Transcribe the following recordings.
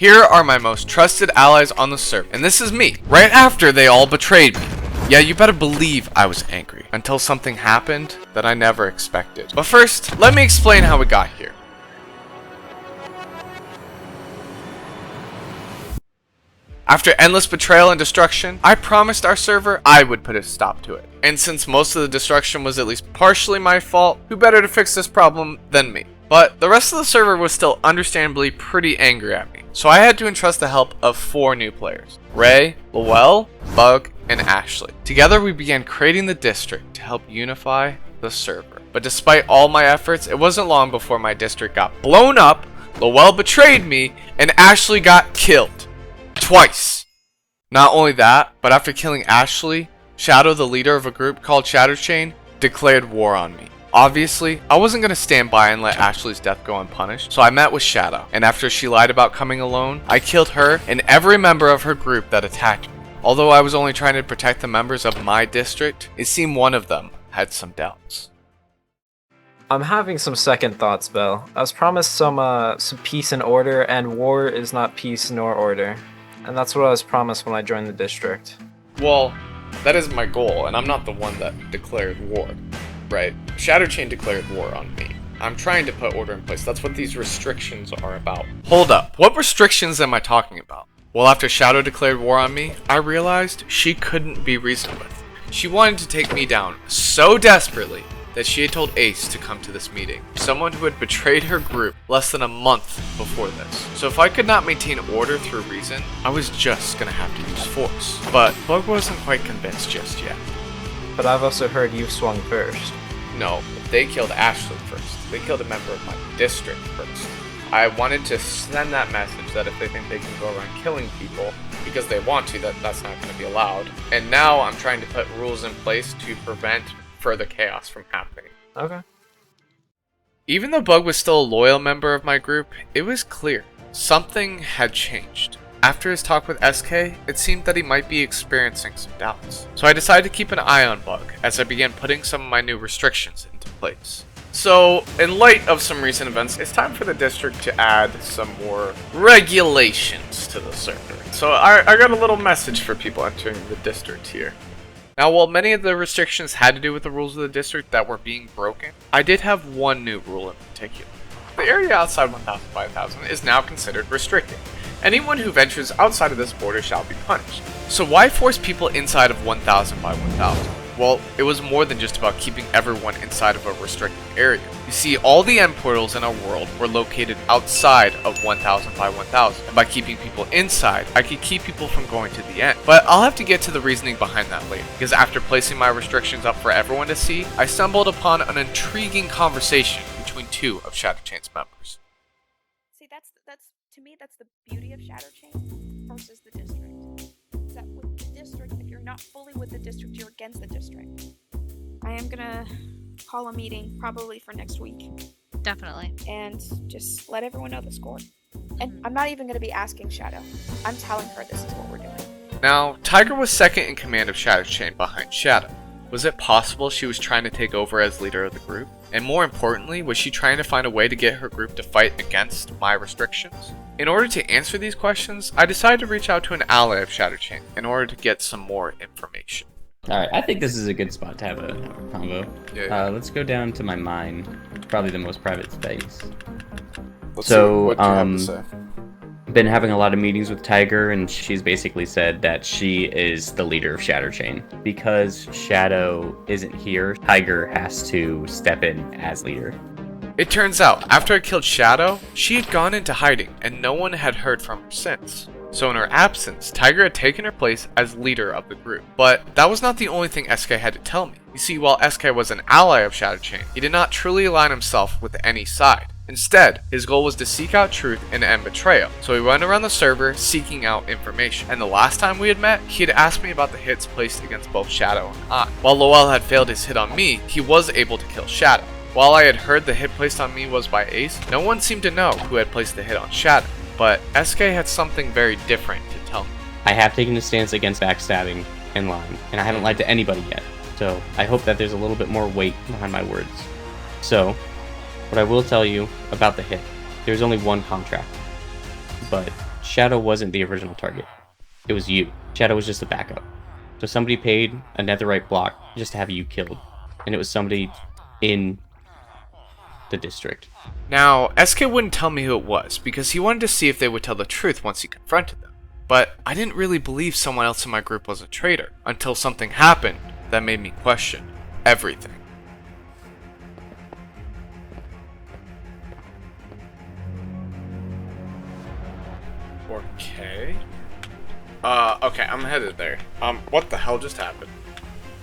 Here are my most trusted allies on the server, and this is me, right after they all betrayed me. Yeah, you better believe I was angry, until something happened that I never expected. But first, let me explain how we got here. After endless betrayal and destruction, I promised our server I would put a stop to it. And since most of the destruction was at least partially my fault, who better to fix this problem than me? But the rest of the server was still understandably pretty angry at me, so I had to entrust the help of 4 new players: Ray, Lowell, Bug, and Ashley. Together we began creating the district to help unify the server. But despite all my efforts, it wasn't long before my district got blown up, Lowell betrayed me, and Ashley got killed. Twice. Not only that, but after killing Ashley, Shadow, the leader of a group called SKThree, declared war on me. Obviously, I wasn't going to stand by and let Ashley's death go unpunished, so I met with Shadow, and after she lied about coming alone, I killed her and every member of her group that attacked me. Although I was only trying to protect the members of my district, it seemed one of them had some doubts. I'm having some second thoughts, Belle. I was promised some peace and order, and war is not peace nor order. And that's what I was promised when I joined the district. Well, that is my goal, and I'm not the one that declared war, right? SKThree declared war on me. I'm trying to put order in place. That's what these restrictions are about. Hold up, what restrictions am I talking about? Well, after Shadow declared war on me, I realized she couldn't be reasoned with. She wanted to take me down so desperately that she had told Ace to come to this meeting, someone who had betrayed her group less than a month before this. So if I could not maintain order through reason, I was just gonna have to use force. But Bug wasn't quite convinced just yet. But I've also heard you've swung first. No, they killed Ashley first. They killed a member of my district first. I wanted to send that message that if they think they can go around killing people because they want to, that's not going to be allowed. And now I'm trying to put rules in place to prevent further chaos from happening. Okay. Even though Bug was still a loyal member of my group, it was clear something had changed. After his talk with SK, it seemed that he might be experiencing some doubts. So I decided to keep an eye on Bug as I began putting some of my new restrictions into place. So, in light of some recent events, it's time for the district to add some more regulations to the server. So I got a little message for people entering the district here. Now, while many of the restrictions had to do with the rules of the district that were being broken, I did have one new rule in particular. The area outside 1,000 by 1,000 is now considered restricted. Anyone who ventures outside of this border shall be punished. So why force people inside of 1,000 by 1,000? Well, it was more than just about keeping everyone inside of a restricted area. You see, all the end portals in our world were located outside of 1,000 by 1,000. And by keeping people inside, I could keep people from going to the end. But I'll have to get to the reasoning behind that later, because after placing my restrictions up for everyone to see, I stumbled upon an intriguing conversation between 2 of SKThree's members. See, that's to me, that's the beauty of SKThree versus the district. Is that with the district, if you're not fully with the district, you're against the district. I am gonna call a meeting probably for next week. Definitely. And just let everyone know the score. And I'm not even gonna be asking Shadow. I'm telling her this is what we're doing. Now, Tiger was second in command of SKThree behind Shadow. Was it possible she was trying to take over as leader of the group? And more importantly, was she trying to find a way to get her group to fight against my restrictions? In order to answer these questions, I decided to reach out to an ally of SKThree in order to get some more information. Alright, I think this is a good spot to have a convo. Yeah. Let's go down to my mine. It's probably the most private space. Let's see what you have to say. Been having a lot of meetings with Tiger, and she's basically said that she is the leader of SKThree. Because Shadow isn't here, Tiger has to step in as leader. It turns out, after I killed Shadow, she had gone into hiding, and no one had heard from her since. So in her absence, Tiger had taken her place as leader of the group. But that was not the only thing SK had to tell me. You see, while SK was an ally of SKThree, he did not truly align himself with any side. Instead, his goal was to seek out truth and end betrayal. So he went around the server seeking out information. And the last time we had met, he had asked me about the hits placed against both Shadow and I. While Lowell had failed his hit on me, he was able to kill Shadow. While I had heard the hit placed on me was by Ace, no one seemed to know who had placed the hit on Shadow. But SK had something very different to tell me. I have taken a stance against backstabbing and lying, and I haven't lied to anybody yet. So I hope that there's a little bit more weight behind my words. So, what I will tell you about the hit, there's only one contract. But Shadow wasn't the original target. It was you. Shadow was just a backup. So somebody paid a netherite block just to have you killed. And it was somebody in the district. Now, SK wouldn't tell me who it was because he wanted to see if they would tell the truth once he confronted them. But I didn't really believe someone else in my group was a traitor until something happened that made me question everything. Okay. Okay, I'm headed there. What the hell just happened?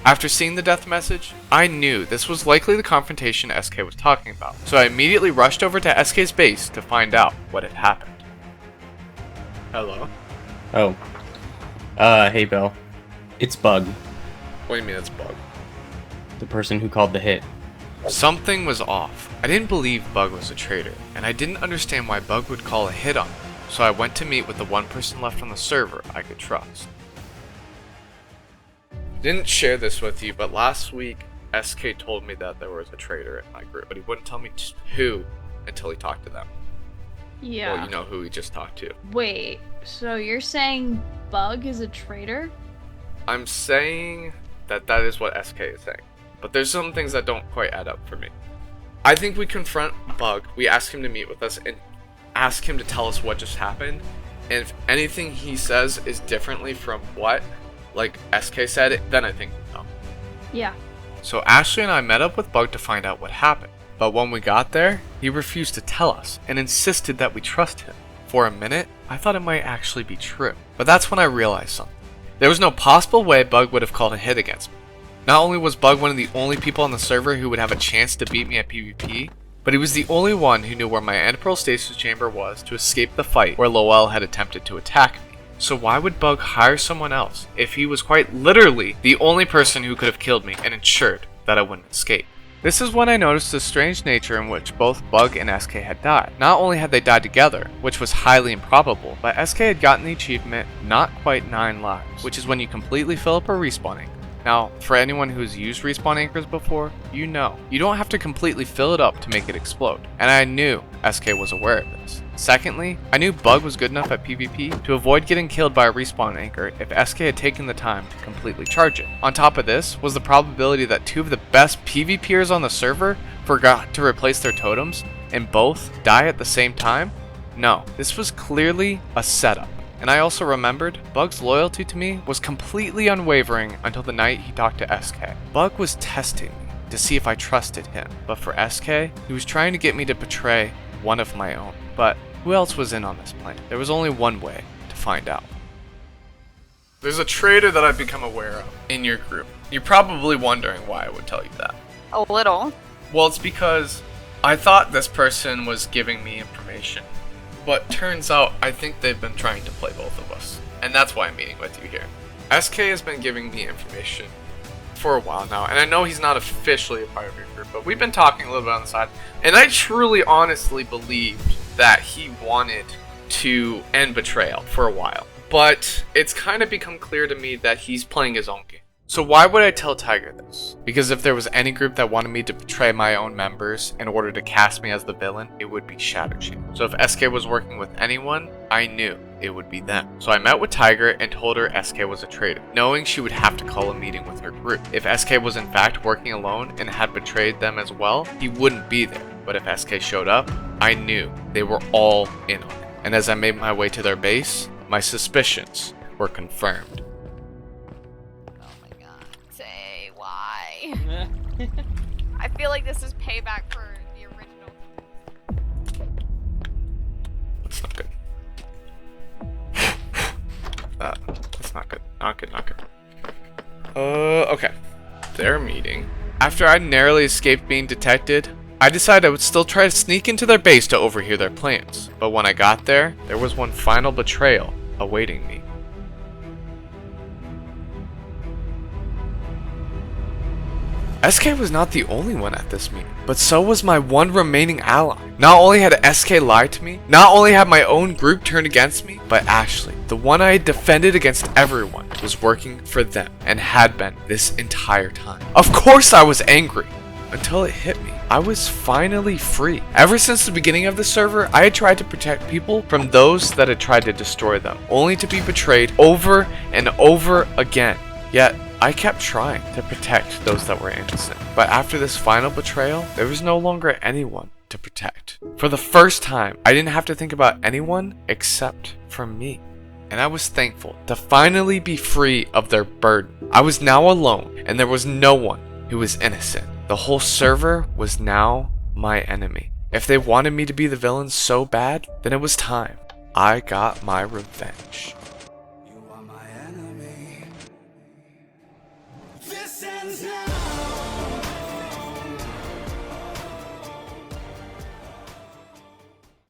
After seeing the death message, I knew this was likely the confrontation SK was talking about, so I immediately rushed over to SK's base to find out what had happened. Hello? Oh. Hey, Bell. It's Bug, What do you mean it's Bug? the person who called the hit. Something was off. I didn't believe Bug was a traitor, and I didn't understand why Bug would call a hit on me, so I went to meet with the one person left on the server I could trust. Didn't share this with you, but last week SK told me that there was a traitor in my group, but he wouldn't tell me who until he talked to them. Yeah. Well, you know who he just talked to. Wait, so you're saying Bug is a traitor? I'm saying that that is what SK is saying, but there's some things that don't quite add up for me. I think we confront Bug, we ask him to meet with us, and ask him to tell us what just happened, and if anything he says is differently from what, like SK said, then I think no. Yeah. So Ashley and I met up with Bug to find out what happened, but when we got there, he refused to tell us and insisted that we trust him. For a minute, I thought it might actually be true, but that's when I realized something. There was no possible way Bug would have called a hit against me. Not only was Bug one of the only people on the server who would have a chance to beat me at PvP, but he was the only one who knew where my end pearl stasis chamber was to escape the fight where Noelle had attempted to attack me. So why would Bug hire someone else if he was quite literally the only person who could have killed me and ensured that I wouldn't escape? This is when I noticed the strange nature in which both Bug and SK had died. Not only had they died together, which was highly improbable, but SK had gotten the achievement Not Quite 9 Lives, which is when you completely fill up a respawn anchor. Now, for anyone who's used respawn anchors before, you know, you don't have to completely fill it up to make it explode, and I knew SK was aware of this. Secondly, I knew Bug was good enough at PvP to avoid getting killed by a respawn anchor if SK had taken the time to completely charge it. On top of this was the probability that two of the best PvPers on the server forgot to replace their totems and both die at the same time. No, this was clearly a setup. And I also remembered Bug's loyalty to me was completely unwavering until the night he talked to SK. Bug was testing me to see if I trusted him, but for SK, he was trying to get me to betray one of my own. But who else was in on this plan? There was only one way to find out. There's a traitor that I've become aware of in your group. You're probably wondering why I would tell you that. A little. Well, it's because I thought this person was giving me information. But turns out, I think they've been trying to play both of us. And that's why I'm meeting with you here. SK has been giving me information for a while now. And I know he's not officially a part of your group, but we've been talking a little bit on the side. And I truly, honestly believed that he wanted to end Betrayal for a while. But it's kind of become clear to me that he's playing his own game. So why would I tell Tiger this? Because if there was any group that wanted me to betray my own members in order to cast me as the villain, it would be Shadow Chain. So if SK was working with anyone, I knew it would be them. So I met with Tiger and told her SK was a traitor, knowing she would have to call a meeting with her group. If SK was in fact working alone and had betrayed them as well, he wouldn't be there. But if SK showed up, I knew they were all in on it. And as I made my way to their base, my suspicions were confirmed. I feel like this is payback for the original. That's not good. That's not good. Not good, not good. Okay. Their meeting. After I narrowly escaped being detected, I decided I would still try to sneak into their base to overhear their plans. But when I got there, there was one final betrayal awaiting me. SK was not the only one at this meeting, but so was my one remaining ally. Not only had SK lied to me, not only had my own group turned against me, but Ashley, the one I had defended against everyone, was working for them and had been this entire time. Of course I was angry, until it hit me. I was finally free. Ever since the beginning of the server, I had tried to protect people from those that had tried to destroy them, only to be betrayed over and over again. Yet, I kept trying to protect those that were innocent. But after this final betrayal, there was no longer anyone to protect. For the first time, I didn't have to think about anyone except for me. And I was thankful to finally be free of their burden. I was now alone, and there was no one who was innocent. The whole server was now my enemy. If they wanted me to be the villain so bad, then it was time. I got my revenge. You are my enemy. This ends now.